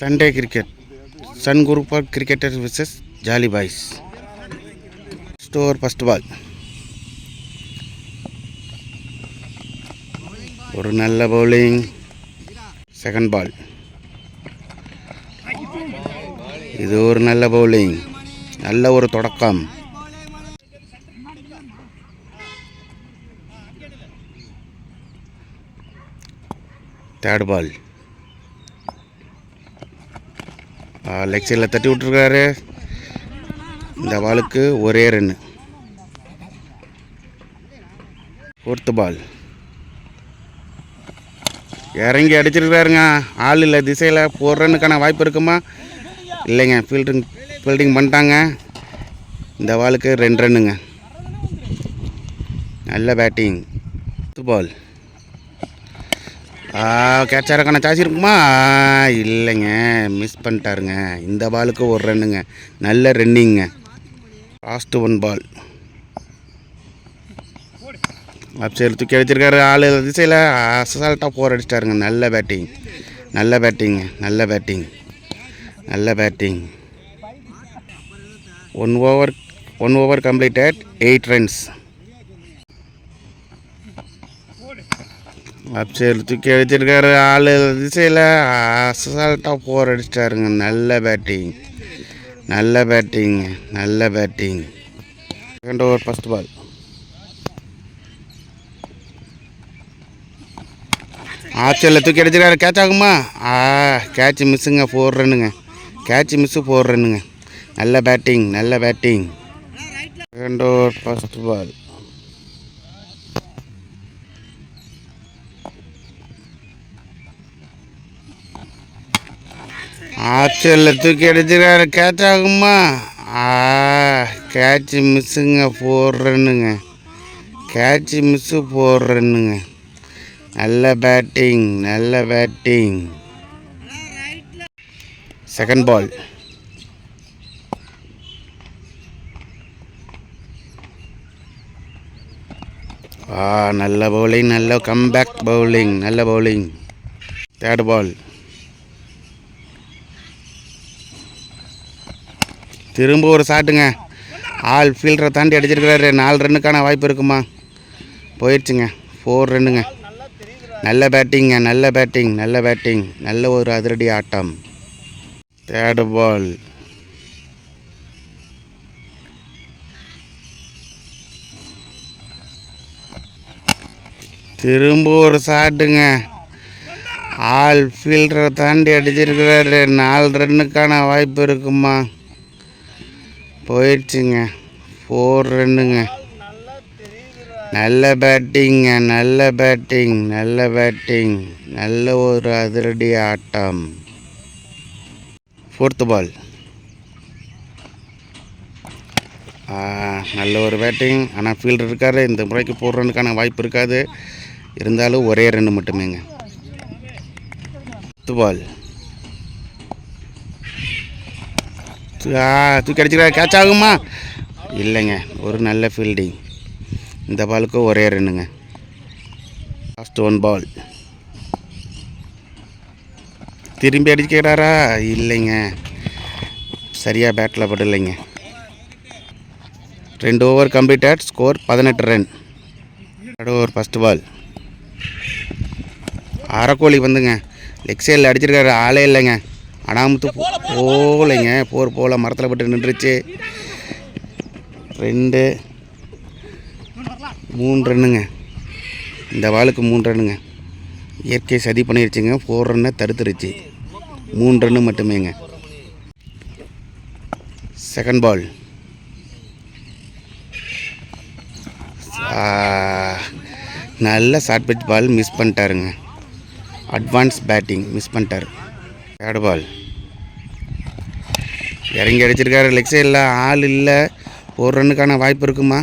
Sunday cricket. Sun group of cricketers versus Jolly Boys. Store first ball. ஒரு நல்ல bowling. Second ball. இது ஒரு நல்ல bowling. நல்ல ஒரு தொடக்கம். Third ball. லெக் சைடில் தட்டி விட்டுருக்காரு. இந்த பாலுக்கு ஒரே ரன்னு. ஃபோர்த்து பால். இறங்கி அடிச்சிருக்காருங்க. ஆள் இல்லை திசையில் 4 ரன்னுக்கான வாய்ப்பு இருக்குமா? இல்லைங்க, ஃபீல்டிங் பண்ணிட்டாங்க. இந்த பாலுக்கு 2 ரன்னுங்க. நல்ல பேட்டிங். 5th பால். கேட்சாரக்கான சார்ஜ் இருக்குமா? இல்லைங்க, மிஸ் பண்ணிட்டாருங்க. இந்த பாலுக்கு 1 ரன்னுங்க. நல்ல ரன்னிங்க. லாஸ்ட் 1 பால். அப்சைடில் தூக்கி அடிச்சிருக்காரு. ஆள் திசையில் அசால்ட்டாக 4 அடிச்சிட்டாருங்க. நல்ல பேட்டிங், நல்ல பேட்டிங்க, நல்ல பேட்டிங், நல்ல பேட்டிங். 1 over completed, 8 runs. அப்சைடில் தூக்கி அடிச்சிருக்காரு. ஆள் திசையில் அசால்ட்டாக 4 அடிச்சிட்டாருங்க. நல்ல பேட்டிங், நல்ல பேட்டிங், நல்ல batting. Second over first ball. ஆப்சைடில் தூக்கி அடிச்சிருக்காரு. கேட்ச் ஆகுமா? கேட்ச் மிஸ்ஸுங்க. 4 ரன்னுங்க. கேட்ச் மிஸ்ஸு 4 ரன்னுங்க. நல்ல பேட்டிங், நல்ல batting. Second over first ball. ஆப்சைடில் தூக்கி அடிச்சிருக்காரு. கேட்ச் ஆகுமா? கேட்ச் மிஸ்ஸுங்க. 4 ரன்னுங்க. கேட்ச் மிஸ்ஸு 4 ரன்னுங்க. நல்ல பேட்டிங், நல்ல பேட்டிங். Second ball. நல்ல பவுலிங், நல்ல கம்பேக் பவுலிங், நல்ல பவுலிங். Third ball. திரும்ப ஒரு ஷாட்டுங்க. ஆள் ஃபீல்டரை தாண்டி அடிச்சிருக்கிறாரு. 4 ரன்னுக்கான வாய்ப்பு இருக்குமா? போயிடுச்சுங்க. 4 ரன்னுங்க. நல்ல பேட்டிங்க, நல்ல பேட்டிங், நல்ல பேட்டிங். நல்ல ஒரு அதிரடி ஆட்டம். Third ball. திரும்ப ஒரு ஷாட்டுங்க. ஆள் ஃபீல்டரை தாண்டி அடிச்சிருக்கிறாரு. 4 ரன்னுக்கான வாய்ப்பு இருக்குமா? போயிடுச்சுங்க. 4 ரன்னுங்க. நல்ல பேட்டிங்க, நல்ல பேட்டிங், நல்ல பேட்டிங். நல்ல ஒரு அதிரடி ஆட்டம். ஃபோர்த்து பால். நல்ல ஒரு பேட்டிங். ஆனால் ஃபீல்டர் இருக்கார். இந்த முறைக்கு 4 ரன்னுக்கான வாய்ப்பு இருக்காது. இருந்தாலும் ஒரே ரன்னு மட்டுமேங்க. 5th ball. தூக்கி அடிச்சுக்கிறார். கேட்ச் ஆகுமா? இல்லைங்க, ஒரு நல்ல ஃபீல்டிங். இந்த பாலுக்கு ஒரே ரன்னுங்க. லாஸ்ட் 1 பால். திரும்பி அடிச்சுக்கிறாரா? இல்லைங்க, சரியாக பேட்டில் படலைங்க. 2 over completed, score 18 run. Third over first ball. அரைக்கோழி வந்துங்க. லெக் சைடில் அடிச்சிருக்காரு. ஆளே இல்லைங்க. அனாமுத்து போகலைங்க. போல மரத்தில் பட்டு நின்றுச்சு. 2 3 ரன்னுங்க. இந்த பாலுக்கு 3 ரன்னுங்க. இயற்கை சதி பண்ணிருச்சுங்க. 4 ரன்னை தடுத்துருச்சு. 3 ரன்னு மட்டுமேங்க. Second ball. நல்ல ஷார்ட் பிட்ச் பால் மிஸ் பண்ணிட்டாருங்க. அட்வான்ஸ் பேட்டிங் மிஸ் பண்ணிட்டார். Third ball. இறங்கி அடிச்சிருக்காரு. லெக் சைடில் ஆள் இல்லை. 4 ரன்னுக்கான வாய்ப்பு இருக்குமா?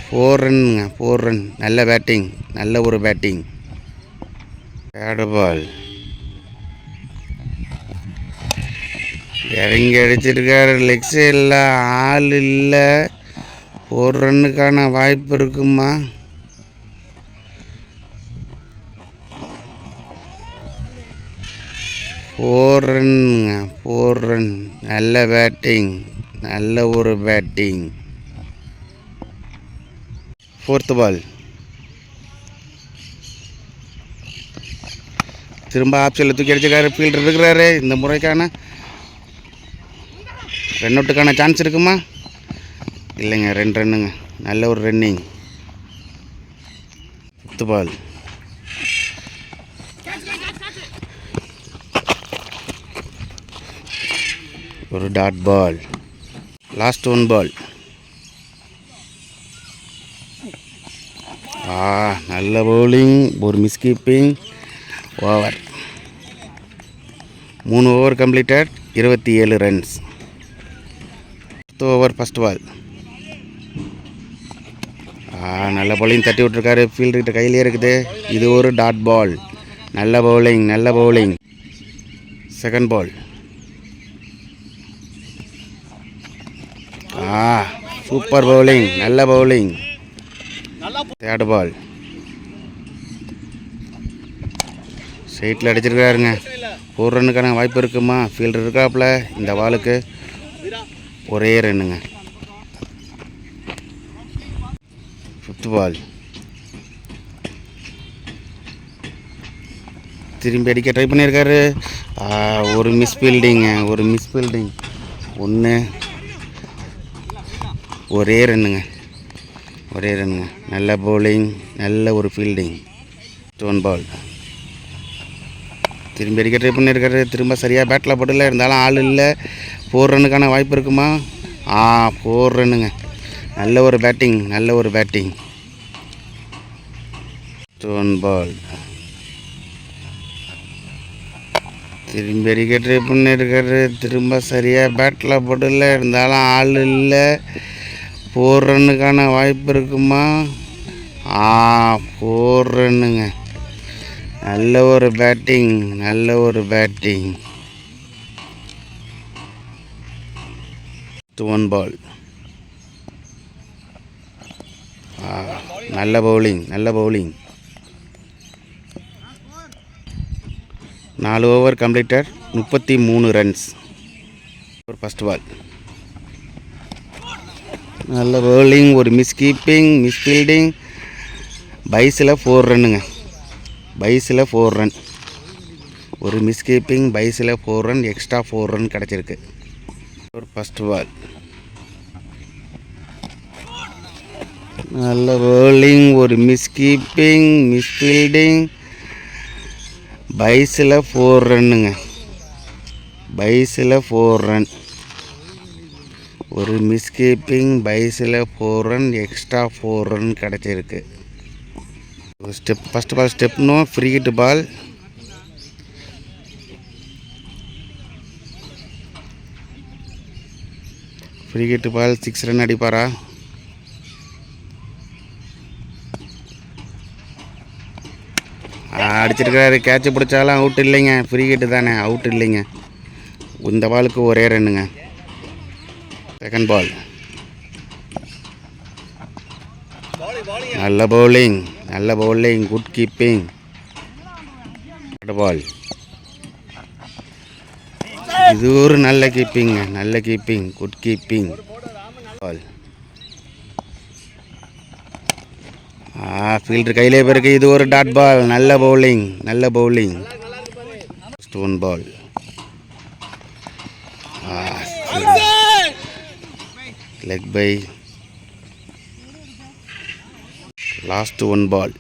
4 ரன்னுங்க. 4 ரன். நல்ல பேட்டிங், நல்ல ஒரு பேட்டிங். Third ball. இறங்கி அடிச்சிருக்காரு. லெக் சைடில் ஆள் இல்லை. 4 ரன்னுக்கான வாய்ப்பு இருக்குமா? 4 ரன்னுங்க, 4 ரன். நல்ல பேட்டிங், நல்ல ஒரு பேட்டிங். 4th பால். திரும்ப ஆப்ஷனில் தூக்கி அடிச்சிருக்காரு. ஃபீல்டர் இருக்கிறாரு. இந்த முறைக்கான ரன் அவுட்டுக்கான சான்ஸ் இருக்குமா? இல்லைங்க, 2 ரன்னுங்க. நல்ல ஒரு ரன்னிங். 5th பால். ஒரு டாட் பால். Last 1 ball. நல்ல பவுலிங், ஒரு miss keeping. Over. 3 over completed, 27 runs. 10th over, first ball. நல்ல பவுலிங் தட்டி விட்டுருக்காரு. ஃபீல்டுக்கிட்ட கையிலே இருக்குது. இது ஒரு டாட் பால். நல்ல பவுலிங், நல்ல bowling. Second ball. Super bowling, நல்ல பவுலிங். Third ball. சைட்டில் அடிச்சிருக்காருங்க. 4 ரன்னுக்கான வாய்ப்பு இருக்குமா? ஃபீல்டர் இருக்காப்புல. இந்த பாலுக்கு ஒரே ரன்னுங்க. 5th பால். திரும்பி அடிக்க ட்ரை பண்ணியிருக்காரு. ஒரு மிஸ் ஃபீல்டிங்க, ஒரு மிஸ் ஃபீல்டிங். ஒரே ரன்னுங்க, ஒரே ரன்னுங்க. நல்ல பவுலிங், நல்ல ஒரு ஃபீல்டிங். 1 பால். திரும்பி அடிக்க ட்ரை பண்ணியிருக்காரு. திரும்ப சரியாக பேட்டில் போடல. இருந்தாலும் ஆள் இல்லை. 4 ரன்னுக்கான வாய்ப்பு இருக்குமா? 4 ரன்னுங்க. நல்ல ஒரு பேட்டிங், நல்ல ஒரு பேட்டிங். 1 பால். திரும்பி அடிக்க ட்ரை பண்ணியிருக்காரு. திரும்ப சரியாக பேட்டில் போடல. இருந்தாலும் ஆள் இல்லை. 4 ரன்னுக்கான வாய்ப்பு இருக்குமா? 4 ரன்னுங்க. நல்ல ஒரு பேட்டிங், நல்ல ஒரு பேட்டிங். 1 பால். நல்ல பவுலிங், நல்ல பவுலிங். 4 over completed, 33 runs. ஒரு ஃபஸ்ட் பால். நல்ல பவுலிங், ஒரு மிஸ் கீப்பிங், மிஸ் ஃபீல்டிங். பைஸில் 4 ரன்னுங்க. பைஸில் 4 ரன். ஒரு மிஸ் கீப்பிங், பைஸில் 4 ரன், எக்ஸ்ட்ரா 4 ரன் கிடச்சிருக்கு. ஒரு ஃபஸ்ட் பால். நல்ல பவுலிங், ஒரு மிஸ் கீப்பிங், மிஸ் ஃபீல்டிங். பைஸில் 4 ரன்னுங்க. பைஸில் 4 ரன். ஒரு மிஸ் கீப்பிங், பைஸில் 4 ரன், எக்ஸ்ட்ரா 4 ரன் கிடச்சிருக்கு. ஸ்டெப் ஃபஸ்ட் பால் ஸ்டெப்னோ free hit ball. Free hit ball. 6 run அடிப்பாரா? அடிச்சிருக்காரு. கேட்சு பிடிச்சாலும் அவுட் இல்லைங்க. ஃப்ரீ ஹிட்டு தானே, அவுட் இல்லைங்க. இந்த பாலுக்கு ஒரே ரன்னுங்க. Second ball. நல்ல பவுலிங், நல்ல bowling, good keeping. Third ball. இது ஒரு நல்ல கீப்பிங்க, நல்ல keeping, good keeping. Ball. Fielder கையிலே பிறகு இது ஒரு டாட் பால். நல்ல பவுலிங், நல்ல bowling. 1 ball. Leg bye. Last 1 ball.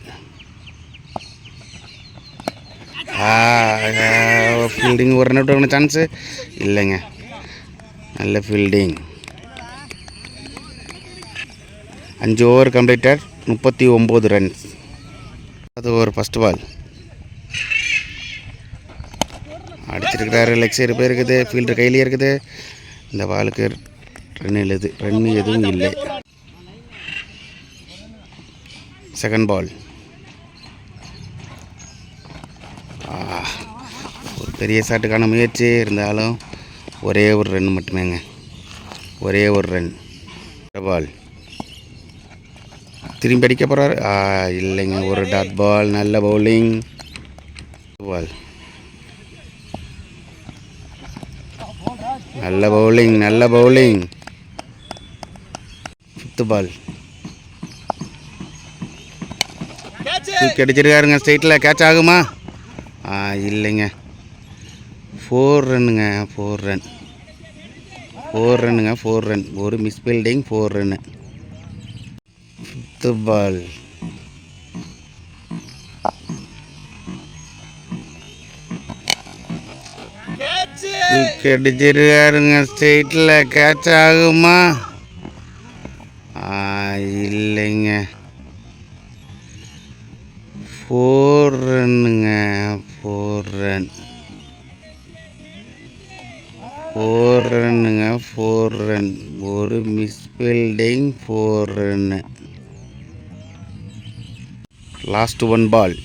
Fielding ஒரு ரன் அவுட் சான்ஸு இல்லைங்க. நல்ல ஃபீல்டிங். 5 over completed, 39 runs. அது ஒரு ஃபஸ்ட் பால். அடிச்சிருக்கிறாரு. லெக் சைடு போயிருக்குது. ஃபீல்டர் கையிலே இருக்குது. இந்த பாலுக்கு ரன் எதுவும் இல்லை. Second ball. ஒரு பெரிய ஷாட்டுக்கான முயற்சி. இருந்தாலும் ஒரே ஒரு ரன் மட்டுமேங்க. ஒரே ஒரு ரன். பால். திரும்பி அடிக்க போகிறாரு. இல்லைங்க, ஒரு டாட் பால். நல்ல பவுலிங். பால். நல்ல பவுலிங், நல்ல பவுலிங். 5th ball. தூக்கி அடிச்சிருக்காருங்க ஸ்ட்ரைட்டில். கேட்ச் ஆகுமா? இல்லைங்க. 4 ரன்னுங்க. 4 ரன். 4 ரன்னுங்க. 4 ரன். ஒரு miss fielding, 4 run. 5th ball. தூக்கி அடிச்சிருக்காருங்க ஸ்ட்ரைட்டில். கேட்ச் ஆகுமா? இல்லைங்க. 4 ரன்னுங்க. 4 ரன். 4 ரன்னுங்க. 4 ரன். ஒரு miss fielding, 4 run. Last 1 ball.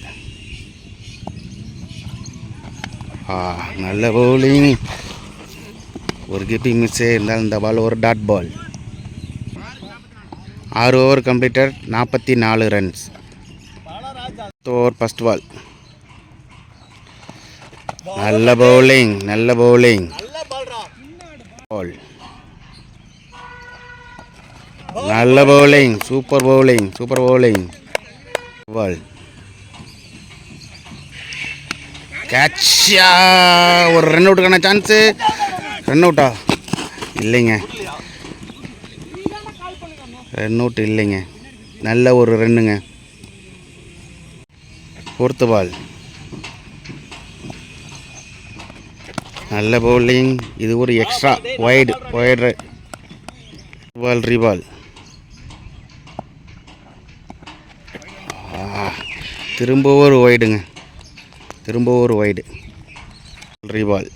நல்ல பவுலிங். ஒரு கீப்பிங் மிஸ்ஸே இருந்தாலும் இந்த பால் ஒரு dot ball. 6 over completed. 44 runs. Over first ball. நல்ல பவுலிங், நல்ல பவுலிங். பால். நல்ல bowling. Super bowling, super bowling. பால். கேட்சா. ஒரு ரன் அவுட்டுக்கான சான்ஸு. ரன் அவுட்டா? இல்லைங்க. ரன் அவுட் இல்லைங்க. நல்ல ஒரு ரன்னுங்க. 4th பால். நல்ல பவுலிங். இது ஒரு எக்ஸ்ட்ரா வைடு. பால். ரீபால். திரும்ப ஒரு வைடுங்க. திரும்ப ஒரு வைடு. ரீபால்.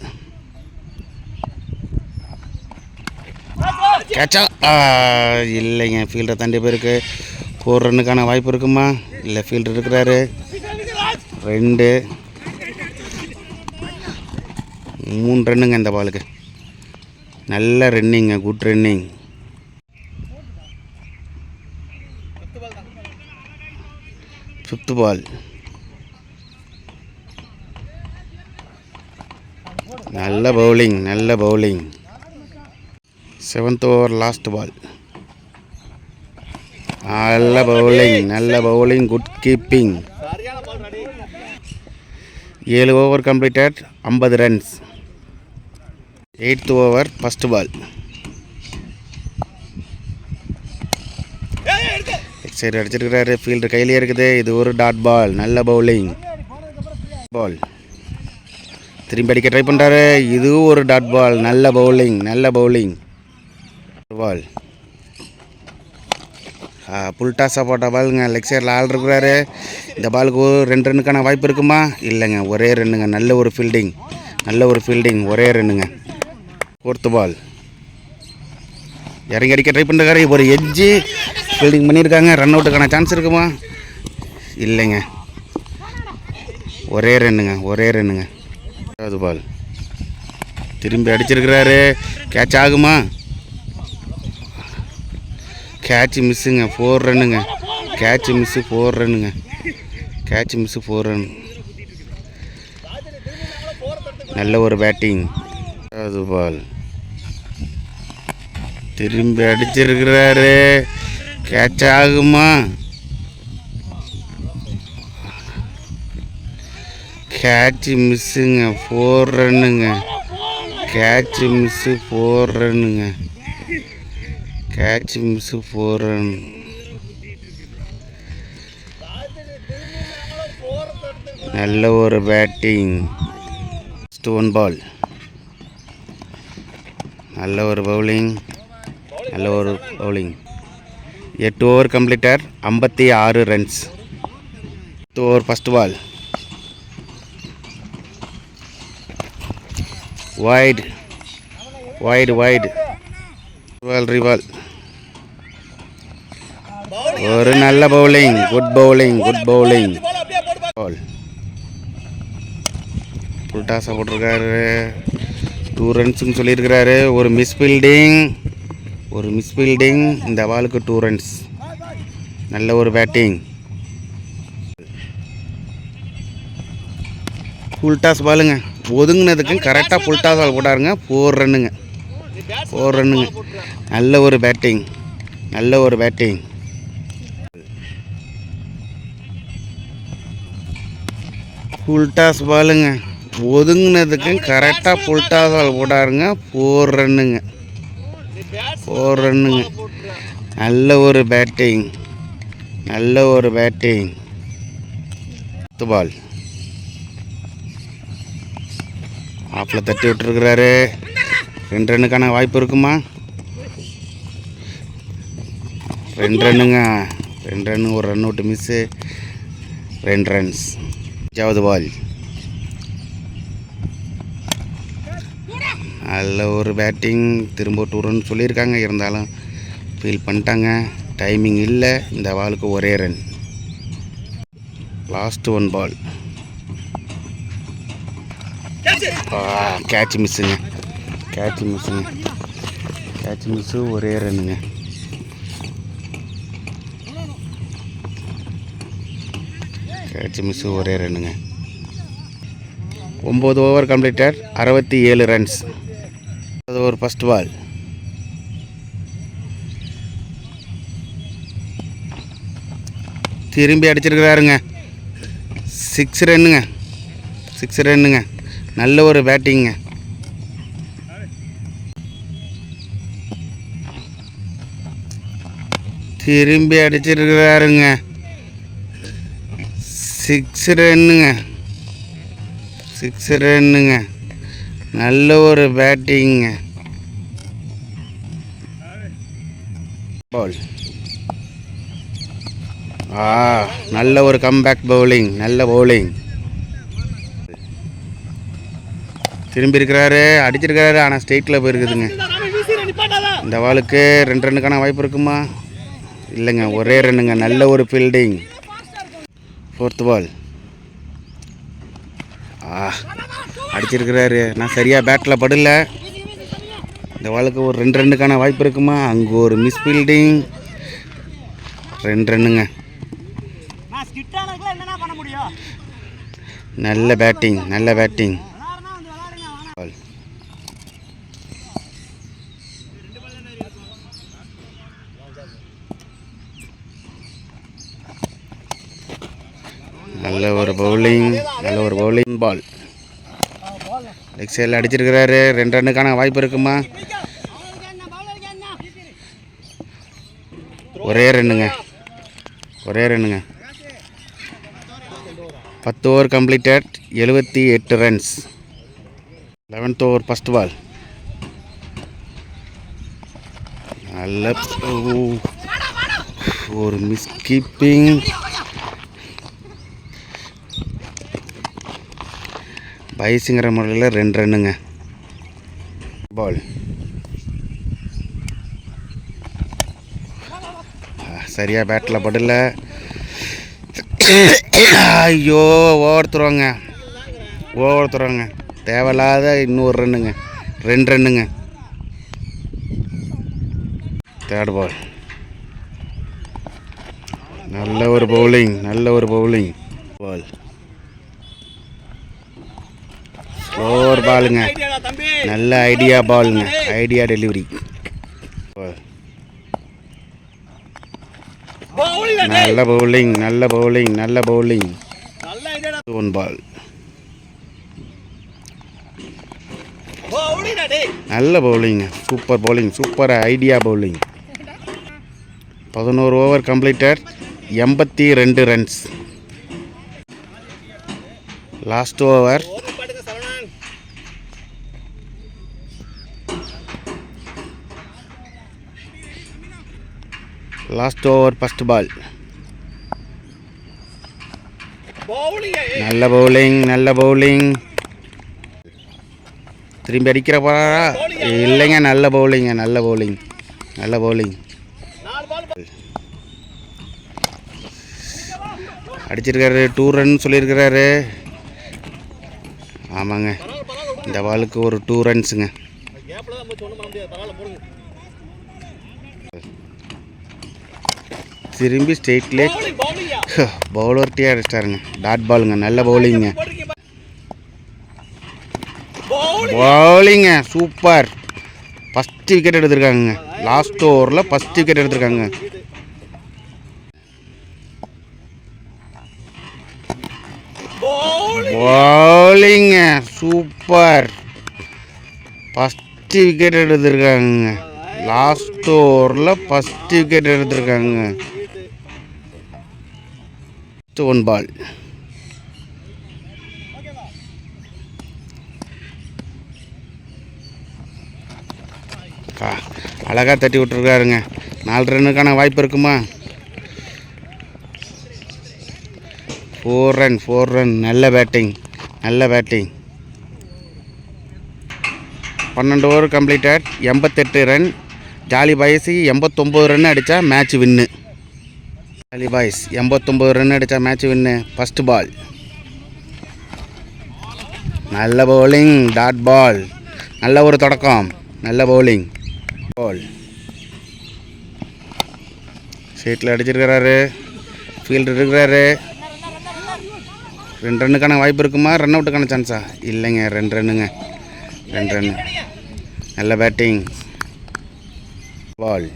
கேட்சா? இல்லைங்க. ஃபீல்டரை தாண்டி போயிருக்கு. 4 ரன்னுக்கான வாய்ப்பு இருக்குமா? இல்லை, ஃபீல்டர் இருக்கிறாரு. 2 3 ரன்னுங்க இந்த பாலுக்கு. நல்ல ரன்னிங்க. Good running. 5th பால். நல்ல பவுலிங், நல்ல bowling. 7th over last ball. நல்ல பவுலிங், நல்ல bowling. Good keeping. 7 over completed. 50 runs. 8th over first ball. சரி அடிச்சிருக்கிறாரு. ஃபீல்டர் கையிலே இருக்குது. இது ஒரு டாட் பால். நல்ல பவுலிங். பால். திரும்பி அடிக்க ட்ரை பண்ணுறாரு. இது ஒரு டாட் பால். நல்ல பவுலிங், நல்ல பவுலிங். பால். புல்டாஸா போட்ட பாலுங்க. லெக் சைடில் ஆள் இருக்கிறாரு. இந்த பாலுக்கு ஒரு 2 ரன்னுக்கான வாய்ப்பு இருக்குமா? இல்லைங்க. ஒரே ரன்னுங்க. நல்ல ஒரு ஃபீல்டிங், நல்ல ஒரு ஃபீல்டிங். ஒரே ரன்னுங்க. 4th பால். இறங்கி அடிக்க ட்ரை பண்ணுறாரு. ஒரு எட்ஜு ஃபீல்டிங் பண்ணியிருக்காங்க. ரன் அவுட்டுக்கான சான்ஸ் இருக்குமா? இல்லைங்க. ஒரே ரன்னுங்க. ஒரே ரன்னுங்க. 7th ball. திரும்பி அடிச்சிருக்கிறாரு. கேட்ச் ஆகுமா? கேட்ச் மிஸ்ஸுங்க. 4 ரன்னுங்க. Catch miss. 4 ரன்னுங்க. Catch miss. 4 ரன். நல்ல ஒரு பேட்டிங். 7th ball. திரும்பி அடிச்சிருக்கிறாரு. கேட்ச் ஆகுமா? கேட்ச் மிஸ்ஸுங்க. 4 ரன்னுங்க. Catch miss. 4 ரன்னுங்க. Catch miss. 4 ரன். நல்ல ஒரு பேட்டிங். 1 பால். நல்ல ஒரு பவுலிங், நல்ல ஒரு bowling. 8 over completed. 56 runs. 8 over first ball. Wide, wide, wide. Ball. ரீபால். ஒரு நல்ல bowling. Good bowling, good bowling. Ball. புல்டாஸா போட்டிருக்காரு. 2 ரன்ஸுன்னு சொல்லியிருக்கிறாரு. ஒரு மிஸ் ஃபீல்டிங், ஒரு மிஸ் ஃபீல்டிங். இந்த பாலுக்கு 2 ரன்ஸ். நல்ல ஒரு பேட்டிங். ஃபுல் டாஸ் பாலுங்க. ஒதுங்கினதுக்கு கரெக்டாக ஃபுல் டாஸ் பால் போட்டாருங்க. 4 ரன்னுங்க. 4 ரன்னுங்க. நல்ல ஒரு பேட்டிங், நல்ல ஒரு பேட்டிங். ஃபுல் டாஸ் பாலுங்க. ஒதுங்கினதுக்கு கரெக்டாக ஃபுல் டாஸ் பால் போட்டாருங்க. 4 ரன்னுங்க, 4 ரன்னுங்க. நல்ல ஒரு பேட்டிங், நல்ல ஒரு பேட்டிங். பால் ஆஃபில் தட்டி விட்டுருக்கிறாரு. 2 ரன்னுக்கான வாய்ப்பு இருக்குமா? 2 ரன்னுங்க, 2 ரன்னு. ஒரு ரன் அவுட்டு மிஸ்ஸு. 2 ரன்ஸ். 5வது பால். நல்ல ஒரு பேட்டிங். திரும்ப 2 ரன் சொல்லியிருக்காங்க, இருந்தாலும் ஃபீல் பண்ணிட்டாங்க. டைமிங் இல்லை. இந்த பாலுக்கு ஒரே ரன். Last 1 ball. கேட்ச் மிஸ்ஸுங்க, கேட்ச் மிஸ்ஸுங்க, கேட்ச் மிஸ்ஸு. ஒரே ரன்னுங்க. கேட்ச் மிஸ்ஸு, ஒரே ரன்னுங்க. 9 ஓவர் கம்ப்ளீட்டட். 67 ரன்ஸ். அது ஒரு ஃபஸ்ட் பால். திரும்பி அடிச்சிருக்கிறாருங்க. 6 ரன்னுங்க, 6 ரன்னுங்க. நல்ல ஒரு பேட்டிங்க. திரும்பி அடிச்சிருக்கிறாருங்க. 6 ரன்னுங்க, 6 ரன்னுங்க. நல்ல ஒரு பேட்டிங்க. பால். நல்ல ஒரு கம்பேக் பவுலிங், நல்ல பவுலிங். திரும்பி இருக்கிறாரு, அடிச்சிருக்கிறாரு. ஆனால் ஸ்ட்ரெயிட்டில் போயிருக்குதுங்க. இந்த பாலுக்கு 2 ரன்னுக்கான வாய்ப்பு இருக்குமா? இல்லைங்க, ஒரே ரன்னுங்க. நல்ல ஒரு ஃபீல்டிங். 4th பால். அடிச்சிருக்கிறாரு. நான் சரியாக பேட்டில் படல. இந்த பாலுக்கு ஒரு 2 ரன்னுக்கான வாய்ப்பு இருக்குமா? அங்கே ஒரு மிஸ் ஃபீல்டிங். 2 ரன்னுங்க. நல்ல பேட்டிங், நல்ல பேட்டிங். நல்ல ஒரு பவுலிங், நல்ல ஒரு பவுலிங். பால் லெக் சைடில் அடிச்சிருக்கிறாரு. 2 ரன்னுக்கான வாய்ப்பு இருக்குமா? ஒரே ரன்னுங்க, ஒரே ரன்னுங்க. 10 over completed. 78 runs. 11th over first ball. நல்ல ஒரு மிஸ் கீப்பிங். பைஸுங்கிற முறையில் 2 ரன்னுங்க. பால். சரியாக பேட்டில் படல. ஐயோ, ஓவர்த்துருவாங்க, ஓவர்த்துருவாங்க. தேவையில்லாத இன்னொரு ரன்னுங்க. 2 ரன்னுங்க. 3rd பால். நல்ல ஒரு பவுலிங், நல்ல ஒரு பவுலிங். பால். ஓவர் பாலுங்க. நல்ல ஐடியா பாலுங்க, ஐடியா டெலிவரி. நல்ல பவுலிங், நல்ல பவுலிங், நல்ல பவுலிங். 1 பால். நல்ல பவுலிங்க. Super bowling, super idea bowling. 11 over completed. 82 runs. Last over. Last over first ball. நல்ல பவுலிங், நல்ல பவுலிங். திரும்பி அடிக்கிற போறா? இல்லைங்க, நல்ல பவுலிங்க, நல்ல பவுலிங், நல்ல பவுலிங். அடிச்சிருக்காரு. 2 ரன் சொல்லியிருக்கிறாரு. ஆமாங்க, இந்த பாலுக்கு ஒரு 2 ரன்ஸுங்க. திரும்பி ஸ்ட்ரெயிட்லே பவுலர்கிட்டே அடிச்சிட்டாருங்க. டாட் பாலுங்க, நல்ல பவுலிங்க. பவுலிங்க சூப்பர். ஃபஸ்ட்டு விக்கெட் எடுத்திருக்காங்க. லாஸ்ட் ஓவரில் ஃபஸ்ட்டு விக்கெட் எடுத்திருக்காங்க. பவுலிங்க சூப்பர். ஃபஸ்ட்டு விக்கெட் எடுத்திருக்காங்க. லாஸ்ட் ஓவரில் ஃபஸ்ட்டு விக்கெட் எடுத்திருக்காங்க. 1 பால். அழகாக தட்டி விட்டுருக்காருங்க. 4 ரன்னுக்கான வாய்ப்பு இருக்குமா? 4 ரன். நல்ல batting. 12 over completed. 88 run. Jolly boys 89 run அடித்தா மேட்ச் வின்னு. ஜாலி பாய்ஸ் 89 ரன் அடித்தா மேட்ச் வின்னு. ஃபஸ்ட்டு பால். நல்ல பவுலிங். Dot ball. நல்ல ஒரு தொடக்கம். நல்ல பவுலிங். பால் சீட்டில் அடிச்சிருக்கிறாரு. ஃபீல்டர் இருக்கிறாரு. 2 ரன்னுக்கான வாய்ப்பு இருக்குமா? ரன் அவுட்டுக்கான சான்ஸா? இல்லைங்க, 2 ரன்னுங்க. 2 ரன்னு. நல்ல பேட்டிங். பால்.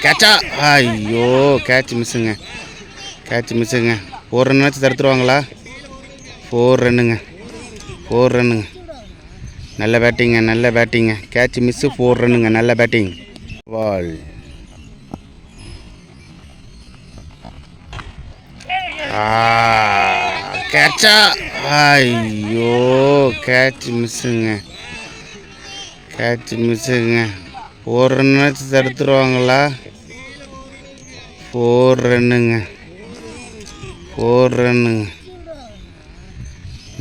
கேட்சா? ஐயோ, கேட்ச் மிஸ்ஸுங்க. 4 ரன் வச்சு தடுத்துருவாங்களா? 4 ரன்னுங்க. நல்ல பேட்டிங்க. Catch miss. 4 ரன்னுங்க. நல்ல பேட்டிங். பால். கேட்சா? ஐயோ, கேட்ச் மிஸ்ஸுங்க. 4 ரன் வச்சு தடுத்துருவாங்களா? 4 ரன்னுங்க.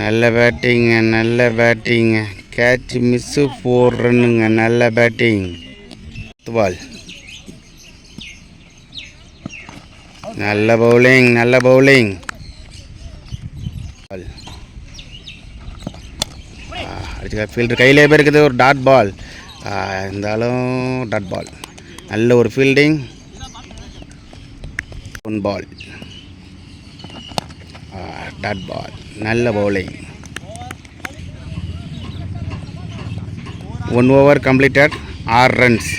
நல்ல பேட்டிங்க. Catch miss. 4 ரன்னுங்க. நல்ல பேட்டிங். பால். நல்ல பவுலிங். பால். அடிச்சுக்க. ஃபீல்டர் கையிலே போயிருக்குது. ஒரு டாட் பால். இருந்தாலும் டாட் பால். நல்ல ஒரு ஃபீல்டிங். 1 பால். Dot ball. நல்ல bowling. 1 over completed. 6 runs.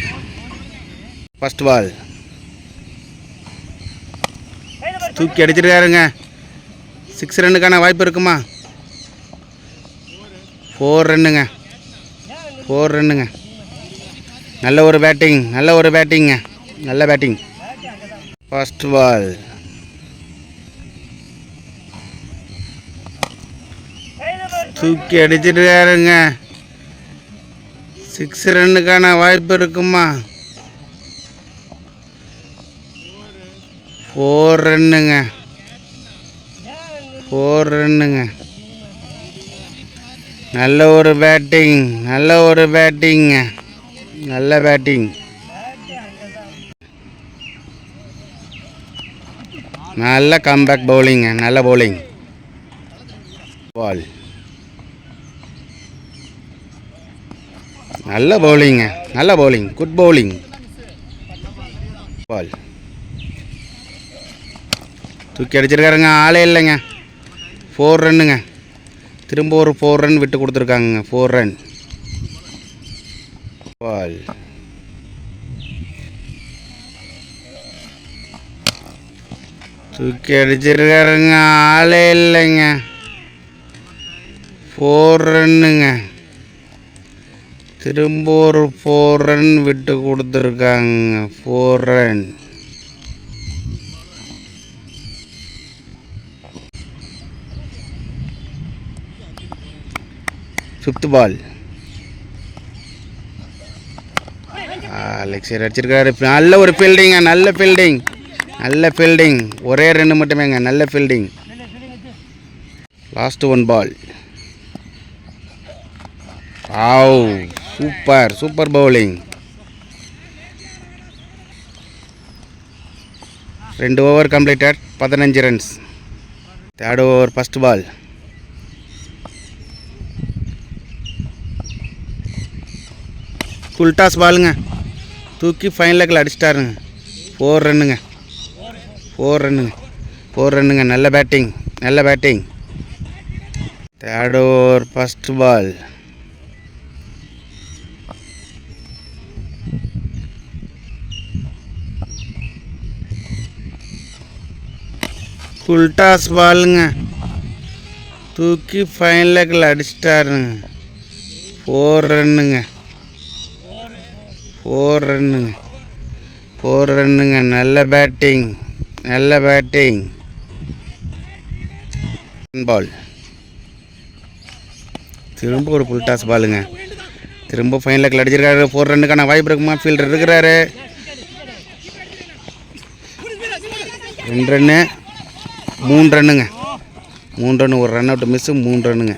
First ball. தூக்கி அடிச்சிருக்காருங்க. 6 ரன்னுக்கான வாய்ப்பு இருக்குமா? 4 ரன்னுங்க. நல்ல ஒரு பேட்டிங். First ball. தூக்கி அடிச்சிருக்காருங்க. 6 ரன்னுக்கான வாய்ப்பு இருக்குமா? 4 ரன்னுங்க. நல்ல ஒரு பேட்டிங். நல்ல கம்பேக் பவுலிங்க. நல்ல பவுலிங். பால். நல்ல பவுலிங். Good bowling. பால். தூக்கி அடிச்சிருக்காருங்க. ஆளே இல்லைங்க. 4 ரன்னுங்க. திரும்ப ஒரு 4 ரன் விட்டு கொடுத்துருக்காங்க. 4 ரன். பால். தூக்கி அடிச்சிருக்காருங்க. ஆளே இல்லைங்க. 4 ரன்னுங்க. திரும்ப ஒரு 4 ரன் விட்டு கொடுத்துருக்காங்க. 4 run. Fifth ball. Leg side அடிச்சிருக்காரு. நல்ல ஒரு ஃபீல்டிங்க. நல்ல ஃபீல்டிங். ஒரே 2 மட்டுமேங்க. நல்ல fielding. Last 1 ball. Super bowling. 2 over completed. 15 runs. 3rd over first ball. Full toss பாலுங்க. தூக்கி ஃபைன் லெக்கில் அடிச்சிட்டாருங்க. 4 ரன்னுங்க. நல்ல batting. 3rd over first ball. Full toss பாலுங்க. தூக்கி ஃபைன் லெக்கில் அடிச்சிட்டாருங்க. 4 ரன்னுங்க. 4 ரன்னுங்க. 4 ரன்னுங்க. நல்ல பேட்டிங், நல்ல பேட்டிங். பால் திரும்ப ஒரு ஃபுல் டாஸ் பாலுங்க. திரும்ப ஃபைன் லெக்கில் அடிச்சிருக்காரு. 4 ரன்னுக்கான வாய்ப்பு இருக்குமா? ஃபீல்டர் இருக்கிறாரு. 2 ரன்னு, 3 ரன்னுங்க. 3 ரன்னு, ஒரு ரன் அவுட் மிஸ்ஸு, 3 ரன்னுங்க.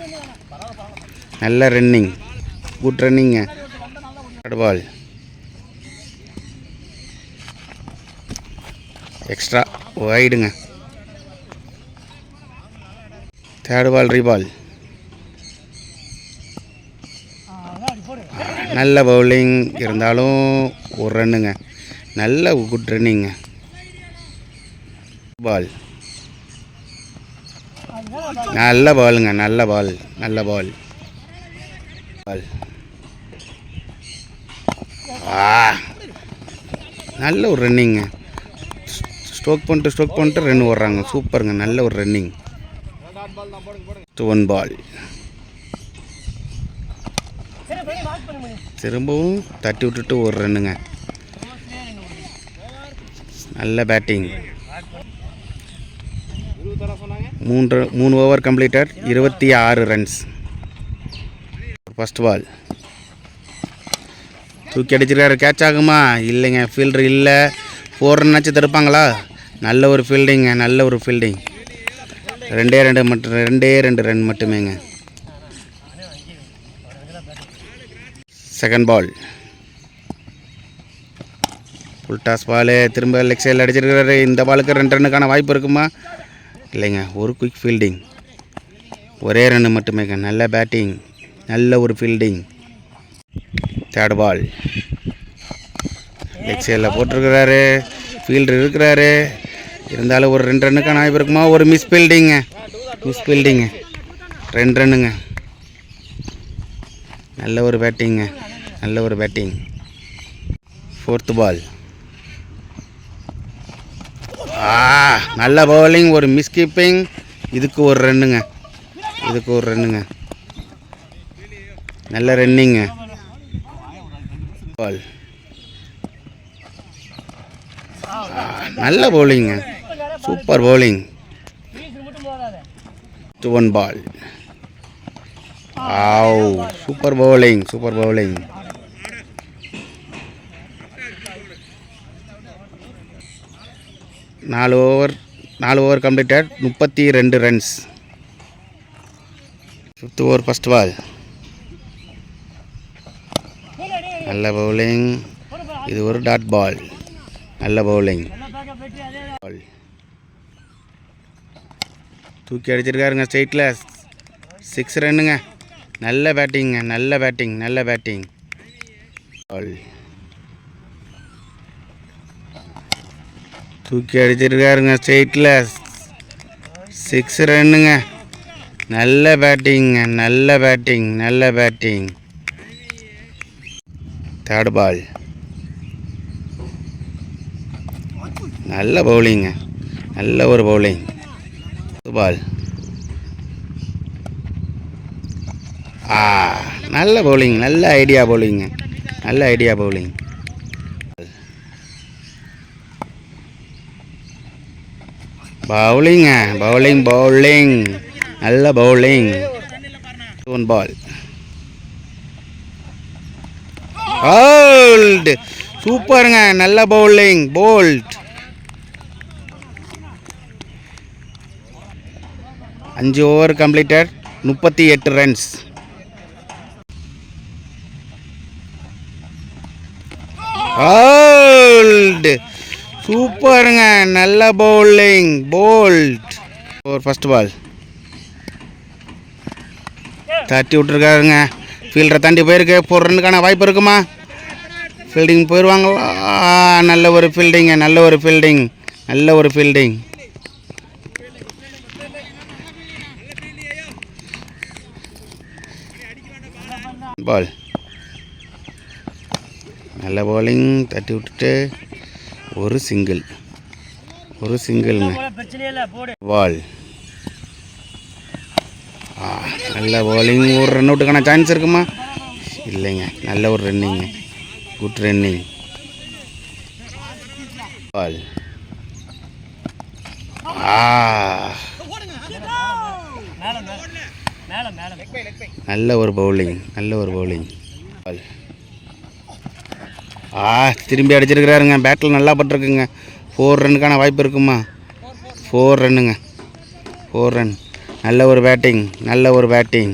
நல்ல ரன்னிங், குட் ரன்னிங்க. பால் எக்ஸ்ட்ரா வைடுங்க. தேர்ட் பால் ரீபால். நல்ல பவுலிங் இருந்தாலும் 1 ரன்னுங்க. நல்ல குட் ரன்னிங்க. பால் நல்ல பாலுங்க. நல்ல பால், நல்ல பால். பால் நல்ல ஒரு ரன்னிங்க. ஸ்ட்ரோக் பண்ணிட்டு ரன் ஓடுறாங்க. சூப்பருங்க. நல்ல ஒரு ரன்னிங். 1 பால். திரும்பவும் தட்டி விட்டுட்டு 1 ரன்னுங்க. நல்ல batting. 3 over completed, 26 runs. First ball தூக்கி அடிச்சிருக்காரு. கேட்ச் ஆகுமா? இல்லைங்க, ஃபீல்டர் இல்லை. 4 ரன்னாச்சும் தடுப்பாங்களா? நல்ல ஒரு ஃபீல்டிங்க, நல்ல ஒரு ஃபீல்டிங். 2 ரன் மட்டுமேங்க. Second ball full toss ball. திரும்ப லெக் சைடில் அடிச்சிருக்கிறாரு. இந்த பாலுக்கு 2 ரன்னுக்கான வாய்ப்பு இருக்குமா? இல்லைங்க, ஒரு குயிக் ஃபீல்டிங், ஒரே ரன்னு மட்டுமேங்க. நல்ல பேட்டிங், நல்ல ஒரு ஃபீல்டிங். தேர்ட் பால் லெக் சைடில் போட்டிருக்கிறாரு. ஃபீல்டர் இருக்கிறாரு. இருந்தாலும் ஒரு 2 ரன்னுக்கான வாய்ப்பு இருக்குமா? ஒரு மிஸ் ஃபீல்டிங்க. 2 ரன்னுங்க. நல்ல ஒரு பேட்டிங்க, நல்ல ஒரு பேட்டிங். ஃபோர்த் பால் நல்ல பவுலிங், ஒரு மிஸ் கீப்பிங். இதுக்கு 1 ரன்னுங்க. நல்ல ரன்னிங்க. பால் நல்ல பவுலிங்க, super bowling. 1 ball. Super bowling. 4 over completed, 32 runs. 5th over first ball. நல்ல பவுலிங். இது ஒரு டாட் பால். நல்ல பவுலிங். தூக்கி அடிச்சிருக்காருங்க ஸ்ட்ரெயிட்டில். 6 ரன்னுங்க. நல்ல பேட்டிங்க, நல்ல பேட்டிங். பால் தூக்கி அடிச்சிருக்காருங்க ஸ்ட்ரெயிட்டில். 6 ரன்னுங்க. நல்ல பேட்டிங்க, நல்ல பேட்டிங். தேர்ட் பால் நல்ல பவுலிங்க, நல்ல ஒரு பவுலிங். பால் நல்ல பவுலிங், நல்ல ஐடியா பவுலிங்க, பவுலிங், நல்ல பவுலிங். 1 பால். போல்ட், சூப்பருங்க, நல்ல bowling, bolt. 5 over completed, 38 runs. Bolt, சூப்பருங்க, நல்ல பவுலிங், போல்ட். ஒரு ஃபர்ஸ்ட் பால் தட்டி விட்டுருக்காருங்க. ஃபீல்டரை தாண்டி போயிருக்கு. 4 ரன்னுக்கான வாய்ப்பு இருக்குமா? ஃபீல்டிங் போயிடுவாங்களா? நல்ல ஒரு ஃபீல்டிங். பால் நல்ல பவுலிங், தட்டி விட்டுட்டு ஒரு சிங்கிள். ஒரு சிங்கிள்ங்க. பால் நல்ல bowling. ஒரு ரன் அவுட்டுக்கான சான்ஸ் இருக்குமா? இல்லைங்க. நல்ல ஒரு ரன்னிங்க. Good running. பால் நல்ல ஒரு பவுலிங். நல்ல ஒரு பவுலிங். பால் திரும்பி அடிச்சிருக்கிறாருங்க. பேட்டில் நல்லா பட்டிருக்குங்க. 4 ரன்னுக்கான வாய்ப்பு இருக்குமா? 4 ரன்னுங்க. 4 ரன். நல்ல ஒரு பேட்டிங். நல்ல ஒரு பேட்டிங்.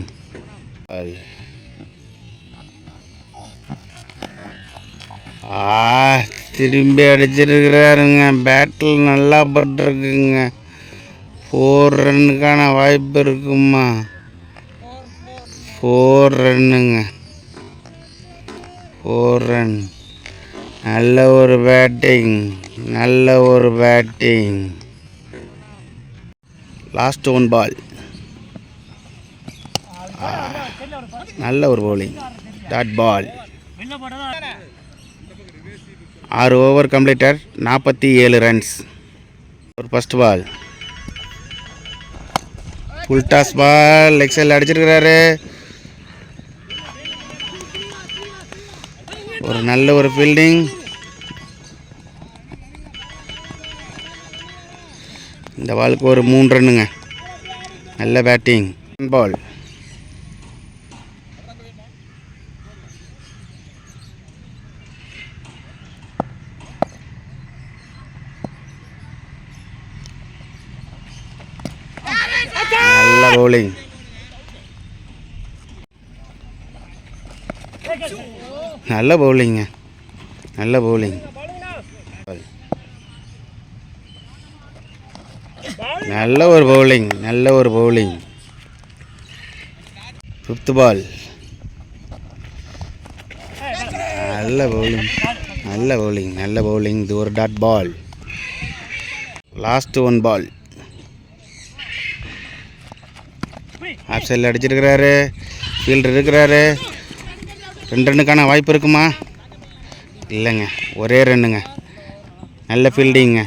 திரும்பி அடிச்சிருக்கிறாருங்க. பேட்டில் நல்லா பட்டிருக்குங்க. 4 ரன்னுக்கான வாய்ப்பு இருக்குமா? 4 ரன்னுங்க. 4 ரன். நல்ல ஒரு பேட்டிங். நல்ல ஒரு பேட்டிங். Last 1 ball. நல்ல ஒரு bowling. Dot ball. 6 over completed. 47 runs. ஒரு first ball. Full toss ball. Leg சைடில் அடிச்சிருக்கிறாரு. ஒரு நல்ல ஒரு ஃபீல்டிங். இந்த பாலுக்கு ஒரு 3 ரன்னுங்க. நல்ல பேட்டிங். பால் நல்ல பவுலிங். நல்ல பவுலிங்க. நல்ல பவுலிங். நல்ல ஒரு பவுலிங். நல்ல ஒரு பவுலிங். 5th பால். நல்ல பவுலிங். நல்ல பவுலிங். நல்ல பவுலிங். இது ஒரு dot ball. Last 1 ball. Off சைடில் அடிச்சிருக்கிறாரு. ஃபீல்டர் இருக்கிறாரு. 2 ரன்னுக்கான வாய்ப்பு இருக்குமா? இல்லைங்க. ஒரே ரன்னுங்க. நல்ல ஃபீல்டிங்க.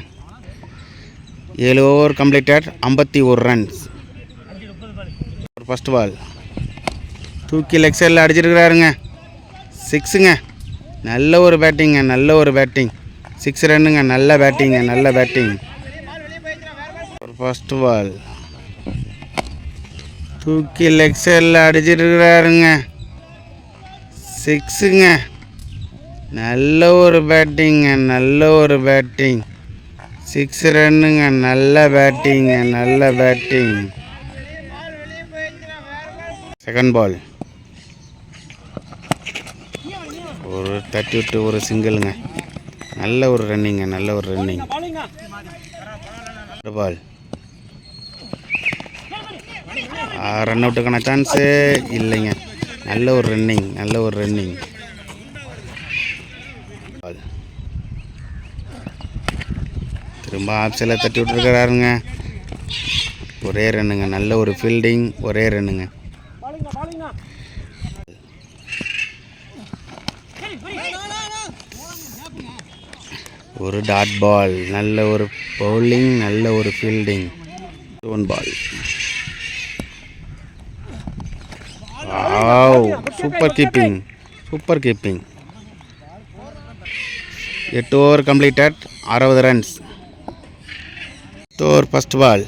7 ஓவர் கம்ப்ளீட்டட். 51 ரன்ஸ். ஒரு ஃபர்ஸ்ட் பால். தூக்கி லெக் சைடில் அடிச்சிருக்கிறாருங்க. 6ங்க. நல்ல ஒரு பேட்டிங்க. நல்ல ஒரு பேட்டிங். 6 ரன்னுங்க. நல்ல பேட்டிங்க. நல்ல பேட்டிங். ஒரு ஃபர்ஸ்ட் பால். தூக்கி லெக் சைடில் அடிச்சிருக்கிறாருங்க. 6ங்க. நல்ல ஒரு பேட்டிங்க. நல்ல ஒரு பேட்டிங். 6 ரன்னுங்க. நல்ல பேட்டிங்க. நல்ல பேட்டிங். Second ball. ஒரு 38 ஒரு சிங்கிள்ங்க. நல்ல ஒரு ரன்னிங்க. நல்ல ஒரு ரன்னிங். பால் ரன் அவுட்டுக்கான சான்ஸு இல்லைங்க. நல்ல ஒரு ரன்னிங். நல்ல ஒரு ரன்னிங். பால் திரும்ப ஆஃப் சைடில் தட்டி விட்டுருக்கிறாருங்க. ஒரே ரன்னுங்க. நல்ல ஒரு ஃபீல்டிங். ஒரே ரன்னுங்க. ஒரு டாட் பால். நல்ல ஒரு பவுலிங். நல்ல ஒரு fielding. 1 ball. Super keeping. Super keeping. 8 over completed. 60 runs. Over first ball.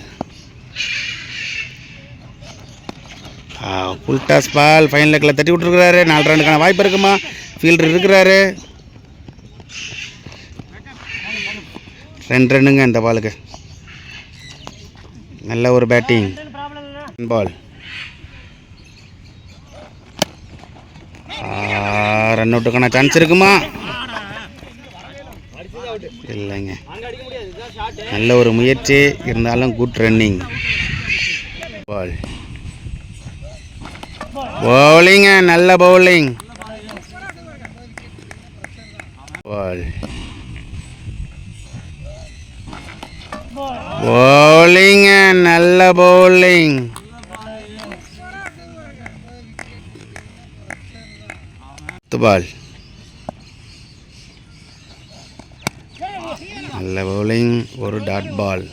Full toss ball. Final லெக்கில் தட்டி விட்டுருக்கிறாரு. 4 ரன்னுக்கான வாய்ப்பு இருக்குமா? ஃபீல்டர் இருக்கிறாரு. 2 ரன்னுங்க இந்த பாலுக்கு. நல்ல ஒரு பேட்டிங். பால் ரன் அவுட்டுக்கான சான்ஸ் இருக்குமா? இல்லைங்க. நல்ல ஒரு முயற்சி இருந்தாலும் குட் ரன்னிங். பால் பவுலிங்க. நல்ல பவுலிங். பால் பவுலிங்க. நல்ல பவுலிங். பால் நல்ல பவுலிங், ஒரு டாட் பால்.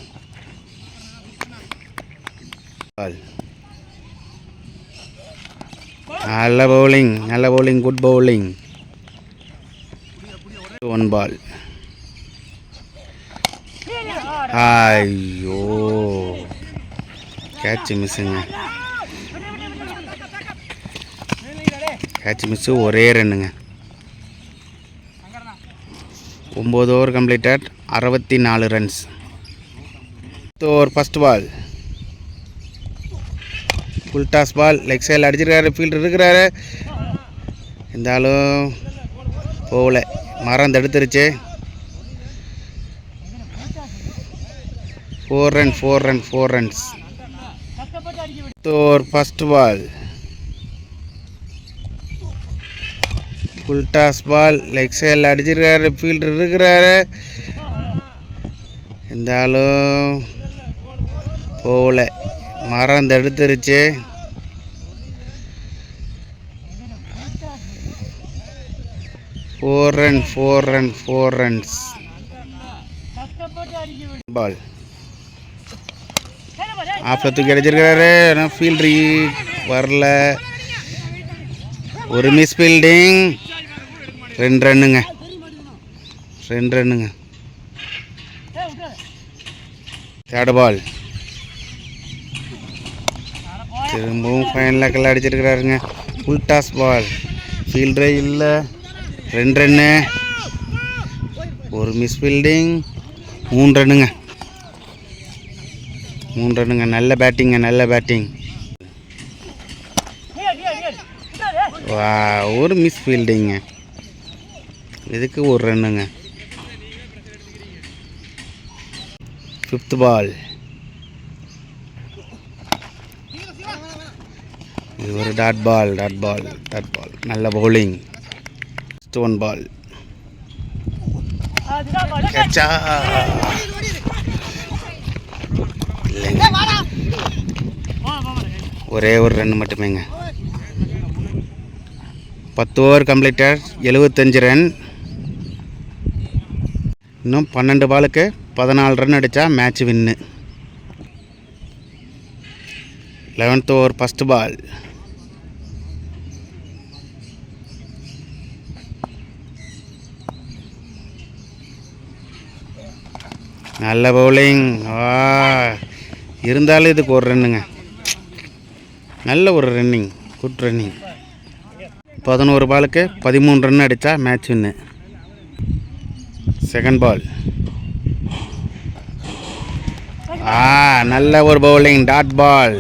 நல்ல பவுலிங், குட் பவுலிங். 1 பால். ஐயோ, கேட்ச் மிஸ்ஸுங்க. கேட்ச் மிஸ்ஸு, ஒரே ரன்னுங்க. 9 over completed, 64 runs. Over first ball. Full toss ball, leg சைடில் அடிச்சிருக்காரு, ஃபீல்டர் இருக்கிறாரு, இருந்தாலும் போகல, மரம் தடுத்துருச்சு. 4 runs. Over first ball. Full toss ball, leg சைடில் அடிச்சிருக்காரு, ஃபீல்டர் இருக்கிறாரு, இருந்தாலும் போகல, மரம் தடுத்துருச்சு. 4 ரன்ஸ். பால் ஆஃப்ல தூக்கி அடிச்சிருக்கிறாரு, ஃபீல்டர் வரல, ஒரு மிஸ் ஃபீல்டிங். 2 ரன்னுங்க. Third ball. திரும்பவும் ஃபைனலாக கல்ல அடிச்சிருக்கிறாருங்க. ஃபுல் டாஸ் பால், ஃபீல்டரே இல்லை, 2 ரன்னு, ஒரு மிஸ் ஃபீல்டிங். 3 ரன்னுங்க. நல்ல பேட்டிங். வா, ஒரு மிஸ் ஃபீல்டிங்க, இதுக்கு 1 ரன்னுங்க. 5th பால். இது ஒரு டாட் பால். நல்ல பவுலிங். 1 பால். கேட்சா இல்லைங்க, ஒரே ஒரு ரன் மட்டுமேங்க. 10 ஓவர் கம்ப்ளீட்டட், 75 ரன். இன்னும் 12 பாலுக்கு 14 ரன் அடித்தா match win. 11th over first ball. நல்ல பவுலிங். இருந்தாலும் இதுக்கு 1 ரன்னுங்க. நல்ல ஒரு ரன்னிங், குட் ரன்னிங். 11 பாலுக்கு 13 ரன் அடித்தா மேட்ச் வின்னு. Second ball. நல்ல ஒரு பவுலிங், டாட் பால்.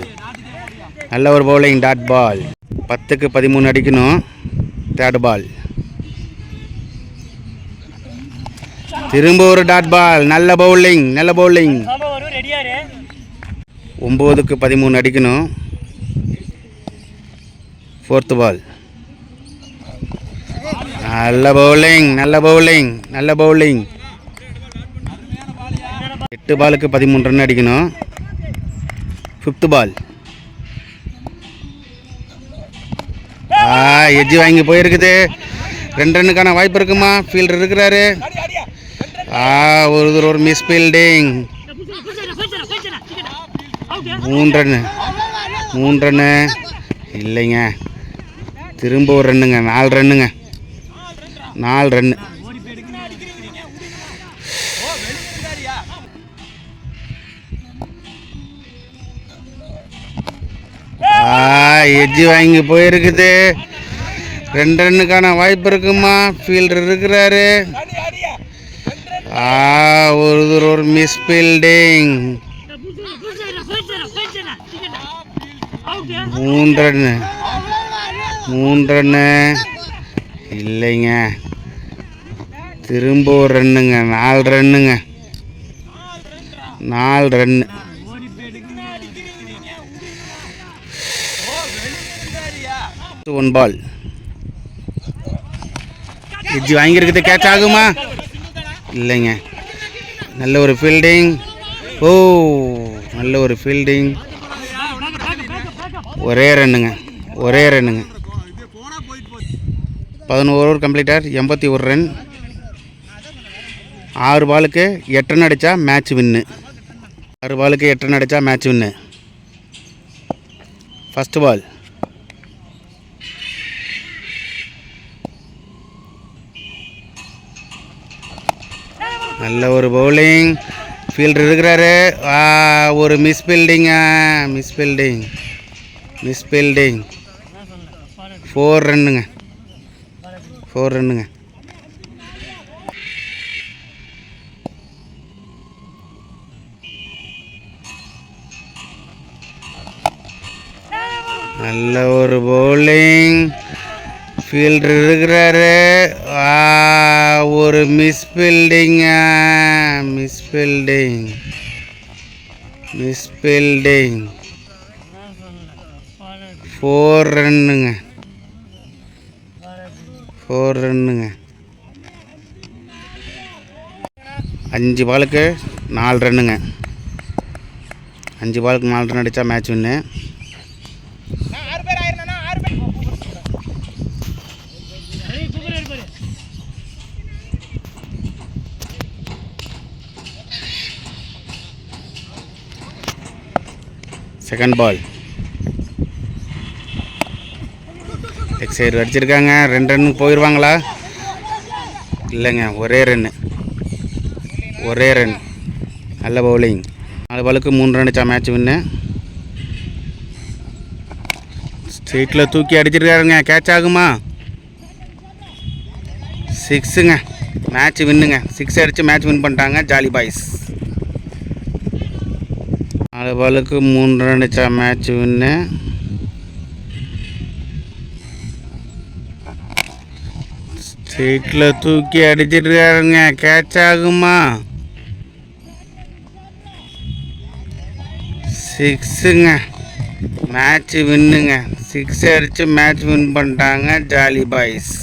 10க்கு 13 அடிக்கணும். Third ball. திரும்ப ஒரு டாட் பால். நல்ல பவுலிங். 9க்கு 13 அடிக்கணும். 4th பால். நல்ல பவுலிங். 8 பாலுக்கு 13 ரன் அடிக்கணும். 5th பால். எட்ஜி வாங்கி போயிருக்குது. 2 ரன்னுக்கான வாய்ப்பு இருக்குமா? ஃபீல்டர் இருக்கிறாரு. ஒரு மிஸ் ஃபீல்டிங். 3 ரன்னு இல்லைங்க. திரும்ப ஒரு ரன்னுங்க. 4 ரன்னுங்க. 4 ரன்னு. எட்ஜி வாங்கி போயிருக்குது. 2 ரன்னுக்கான வாய்ப்பு இருக்குமா? ஃபீல்டர் இருக்கிறாரு. ஒரு மிஸ் ஃபீல்டிங். 3 ரன்னு இல்லைங்க. திரும்ப ஒரு ரன்னுங்க. 4 ரன்னுங்க. 4 ரன்னு. 1 பால். எட்ஜி வாங்கியிருக்குது. கேட்ச் ஆகுமா? இல்லைங்க. நல்ல ஒரு ஃபீல்டிங். ஒரே ரன்னுங்க. 11 ஓவர் கம்ப்ளீட்டட், 81 ரன். 6 பாலுக்கு 8 ரன் அடித்தா மேட்ச் வின்னு. 6 பாலுக்கு 8 ரன் அடித்தா மேட்ச் வின்னு. ஃபஸ்ட்டு பால். நல்ல ஒரு பவுலிங். ஃபீல்டர் இருக்கிறாரு. ஒரு மிஸ் ஃபீல்டிங் 4 ரன்னுங்க. நல்ல ஒரு பவுலிங். ஃபீல்டர் இருக்கிறாரு. ஒரு மிஸ் ஃபீல்டிங் 4 ரன்னுங்க. 5 பாலுக்கு 4 ரன்னுங்க. 5 பாலுக்கு 4 ரன் அடித்தா match win. Second ball. Leg side அடிச்சிருக்காங்க. 2 ரன்னுக்கு போயிடுவாங்களா? இல்லைங்க, ஒரே ரன். நல்ல பவுலிங். 4 பாலுக்கு 3 ரன் அடித்தா மேட்ச் வின்னு. ஸ்ட்ரெயிட்டில் தூக்கி அடிச்சிருக்காருங்க. கேட்ச் ஆகுமா? 6ங்க. மேட்ச் வின்னுங்க. 6 அடித்து மேட்ச் வின் பண்ணிட்டாங்க ஜாலி பாய்ஸ். 4 பாலுக்கு 3 ரன் அடித்தா மேட்ச் வின்னு. ஸ்ட்ரெயிட்டில் தூக்கி அடிச்சிருக்காருங்க. கேட்ச் ஆகுமா? 6ங்க. மேட்ச் வின்னுங்க. 6 அடித்து மேட்ச் வின் பண்ணிட்டாங்க ஜாலி பாய்ஸ்.